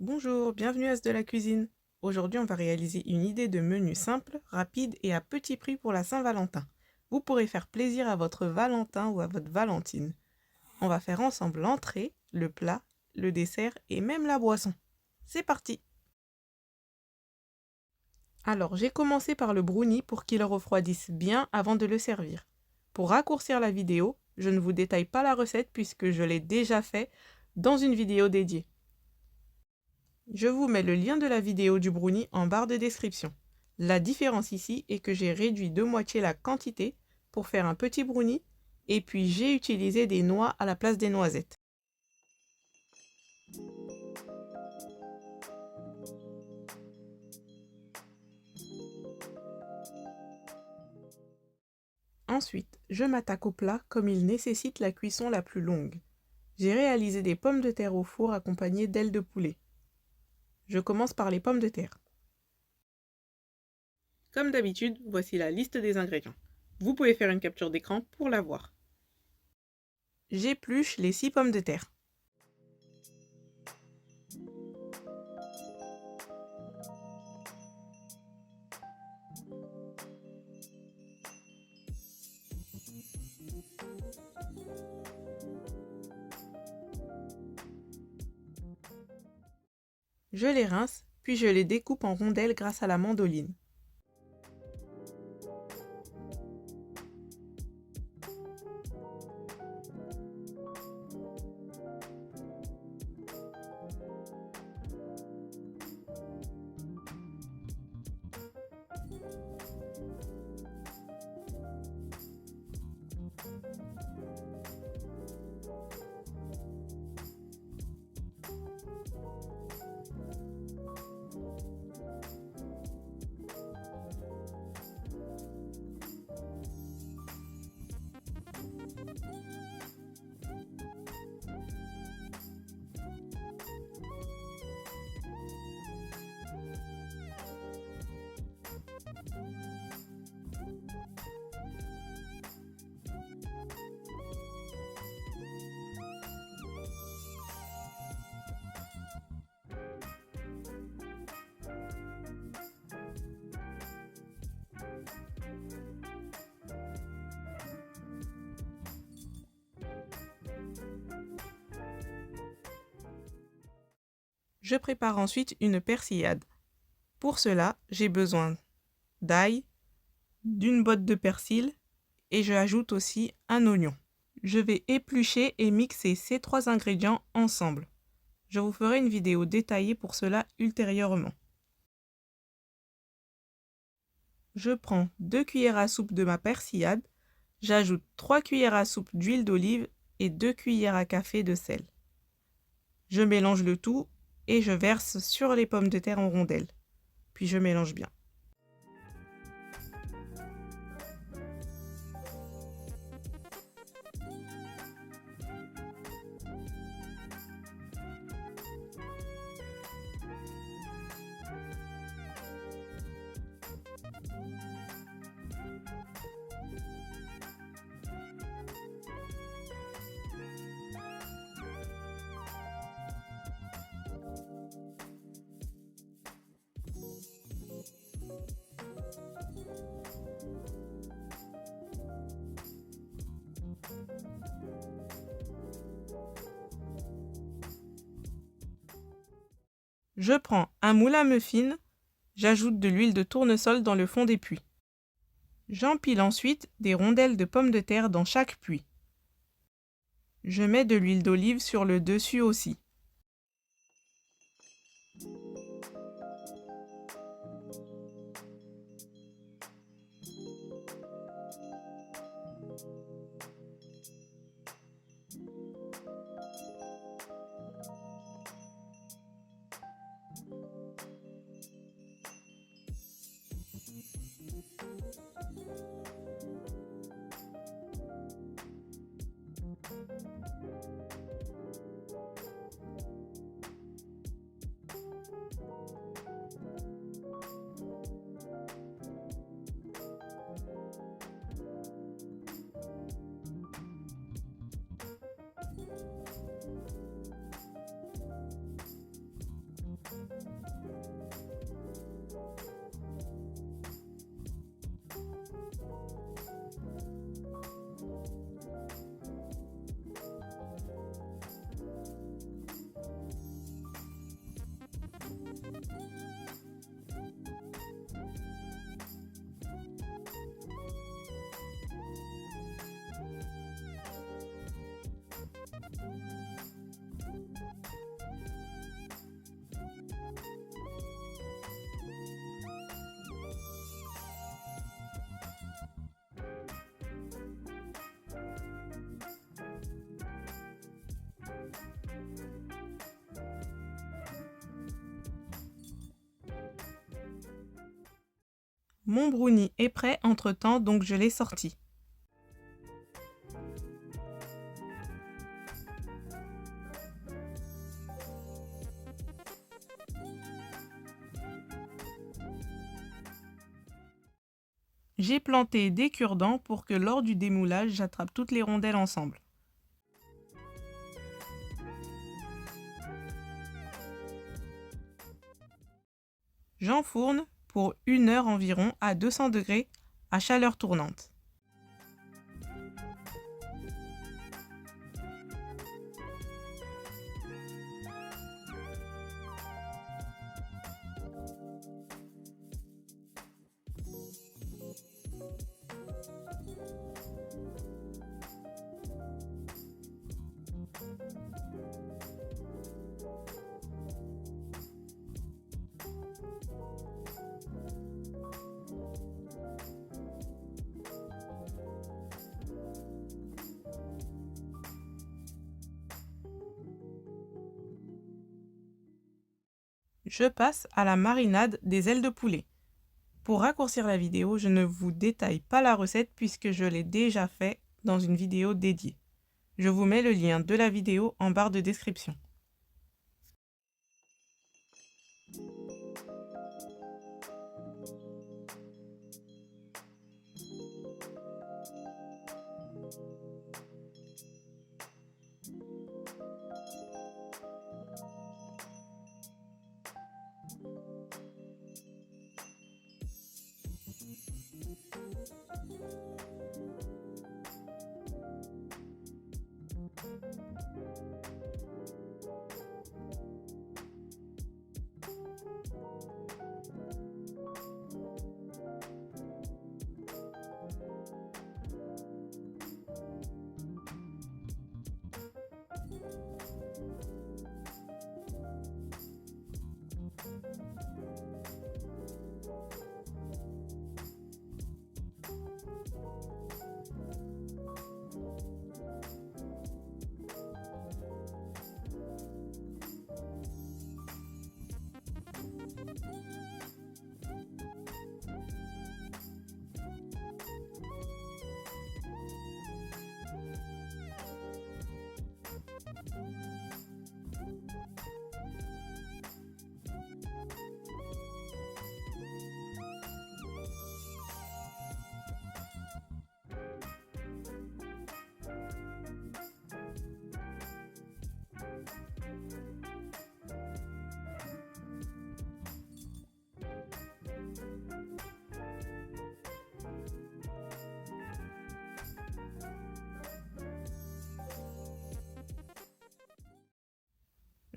Bonjour, bienvenue à Ce de la cuisine. Aujourd'hui, on va réaliser une idée de menu simple, rapide et à petit prix pour la Saint-Valentin. Vous pourrez faire plaisir à votre Valentin ou à votre Valentine. On va faire ensemble l'entrée, le plat, le dessert et même la boisson. C'est parti! Alors, j'ai commencé par le brownie pour qu'il refroidisse bien avant de le servir. Pour raccourcir la vidéo, je ne vous détaille pas la recette puisque je l'ai déjà fait dans une vidéo dédiée. Je vous mets le lien de la vidéo du brownie en barre de description. La différence ici est que j'ai réduit de moitié la quantité pour faire un petit brownie et puis j'ai utilisé des noix à la place des noisettes. Ensuite, je m'attaque au plat comme il nécessite la cuisson la plus longue. J'ai réalisé des pommes de terre au four accompagnées d'ailes de poulet. Je commence par les pommes de terre. Comme d'habitude, voici la liste des ingrédients. Vous pouvez faire une capture d'écran pour la voir. J'épluche les 6 pommes de terre. Je les rince, puis je les découpe en rondelles grâce à la mandoline. Je prépare ensuite une persillade. Pour cela, j'ai besoin d'ail, d'une botte de persil et je ajoute aussi un oignon. Je vais éplucher et mixer ces 3 ingrédients ensemble. Je vous ferai une vidéo détaillée pour cela ultérieurement. Je prends 2 cuillères à soupe de ma persillade, j'ajoute 3 cuillères à soupe d'huile d'olive et 2 cuillères à café de sel. Je mélange le tout et je verse sur les pommes de terre en rondelles. Puis je mélange bien. Je prends un moule à muffins, j'ajoute de l'huile de tournesol dans le fond des puits. J'empile ensuite des rondelles de pommes de terre dans chaque puits. Je mets de l'huile d'olive sur le dessus aussi. Mon brownie est prêt entre-temps, donc je l'ai sorti. J'ai planté des cure-dents pour que lors du démoulage, j'attrape toutes les rondelles ensemble. J'enfourne pour 1 heure environ à 200 degrés à chaleur tournante. Je passe à la marinade des ailes de poulet. Pour raccourcir la vidéo, je ne vous détaille pas la recette puisque je l'ai déjà fait dans une vidéo dédiée. Je vous mets le lien de la vidéo en barre de description.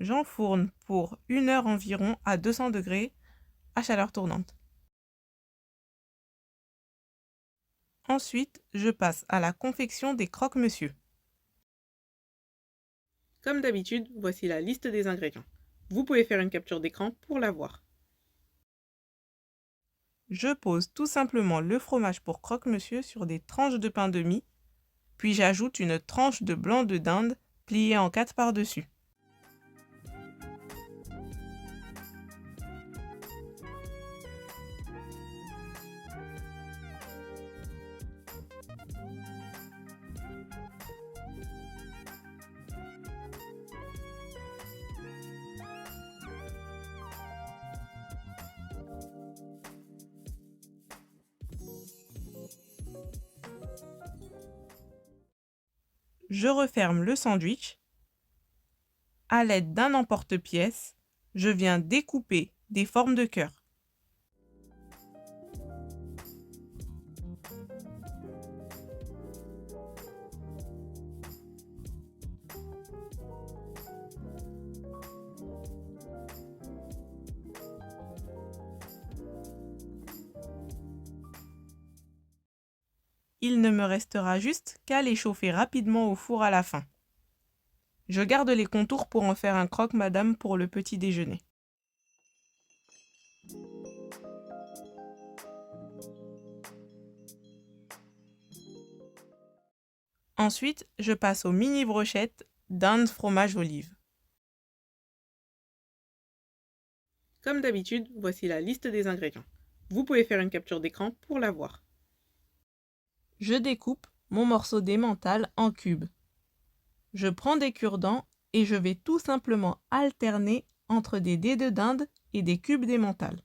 J'enfourne pour 1 heure environ à 200 degrés à chaleur tournante. Ensuite, je passe à la confection des croque-monsieur. Comme d'habitude, voici la liste des ingrédients. Vous pouvez faire une capture d'écran pour la voir. Je pose tout simplement le fromage pour croque-monsieur sur des tranches de pain de mie, puis j'ajoute une tranche de blanc de dinde pliée en 4 par-dessus. Je referme le sandwich. À l'aide d'un emporte-pièce, je viens découper des formes de cœur. Il ne me restera juste qu'à les chauffer rapidement au four à la fin. Je garde les contours pour en faire un croque-madame pour le petit déjeuner. Ensuite, je passe aux mini brochettes dinde fromage olive. Comme d'habitude, voici la liste des ingrédients. Vous pouvez faire une capture d'écran pour la voir. Je découpe mon morceau d'emmental en cubes. Je prends des cure-dents et je vais tout simplement alterner entre des dés de dinde et des cubes d'emmental.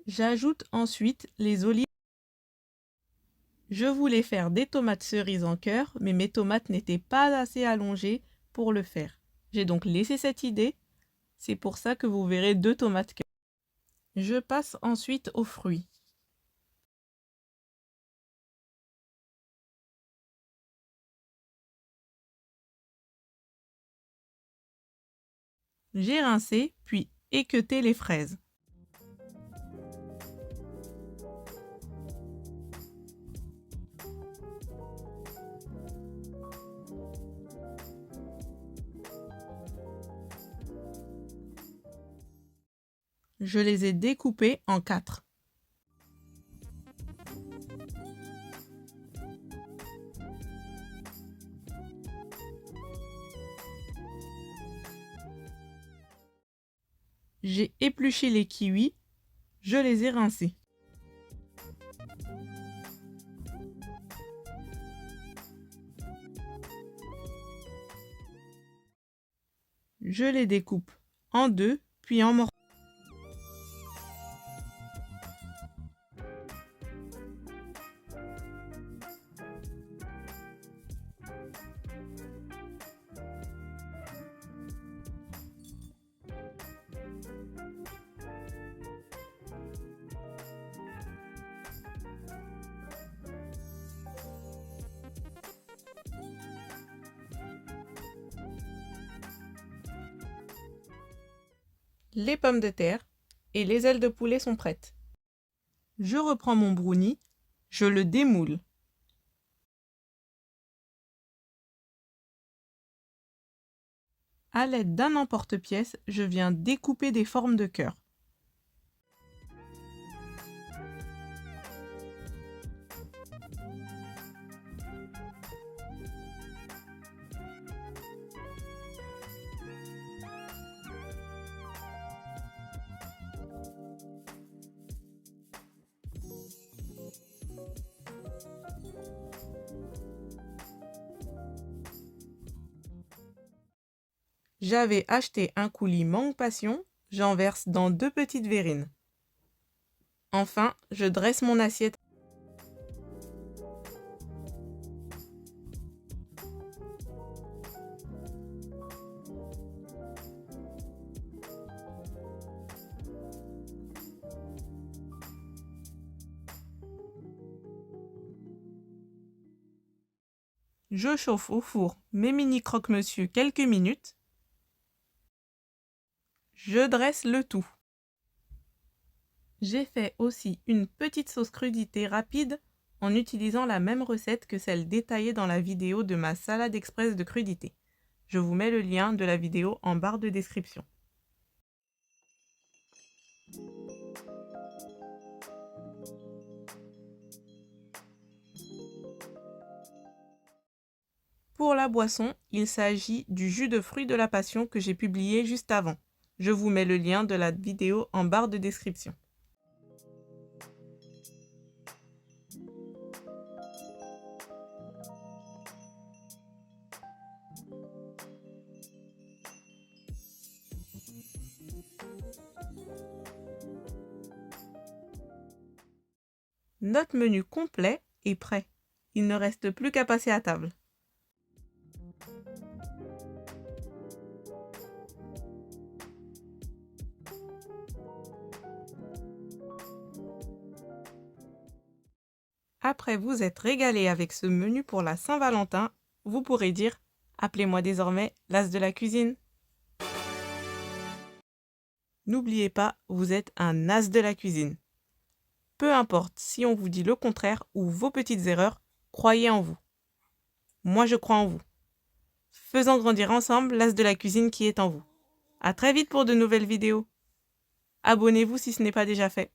J'ajoute ensuite les olives. Je voulais faire des tomates cerises en cœur, mais mes tomates n'étaient pas assez allongées pour le faire. J'ai donc laissé cette idée. C'est pour ça que vous verrez 2 tomates cœur. Je passe ensuite aux fruits. J'ai rincé, puis équeuté les fraises. Je les ai découpées en 4. J'ai épluché les kiwis, je les ai rincés. Je les découpe en 2, puis en morceaux. Les pommes de terre et les ailes de poulet sont prêtes. Je reprends mon brownie, je le démoule. À l'aide d'un emporte-pièce, je viens découper des formes de cœur. J'avais acheté un coulis mangue passion, j'en verse dans 2 petites verrines. Enfin, je dresse mon assiette. Je chauffe au four mes mini croque-monsieur quelques minutes. Je dresse le tout. J'ai fait aussi une petite sauce crudité rapide en utilisant la même recette que celle détaillée dans la vidéo de ma salade express de crudité. Je vous mets le lien de la vidéo en barre de description. Pour la boisson, il s'agit du jus de fruits de la passion que j'ai publié juste avant. Je vous mets le lien de la vidéo en barre de description. Notre menu complet est prêt. Il ne reste plus qu'à passer à table. Après vous être régalé avec ce menu pour la Saint-Valentin, vous pourrez dire « Appelez-moi désormais l'as de la cuisine ». N'oubliez pas, vous êtes un as de la cuisine. Peu importe si on vous dit le contraire ou vos petites erreurs, croyez en vous. Moi, je crois en vous. Faisons grandir ensemble l'as de la cuisine qui est en vous. À très vite pour de nouvelles vidéos. Abonnez-vous si ce n'est pas déjà fait.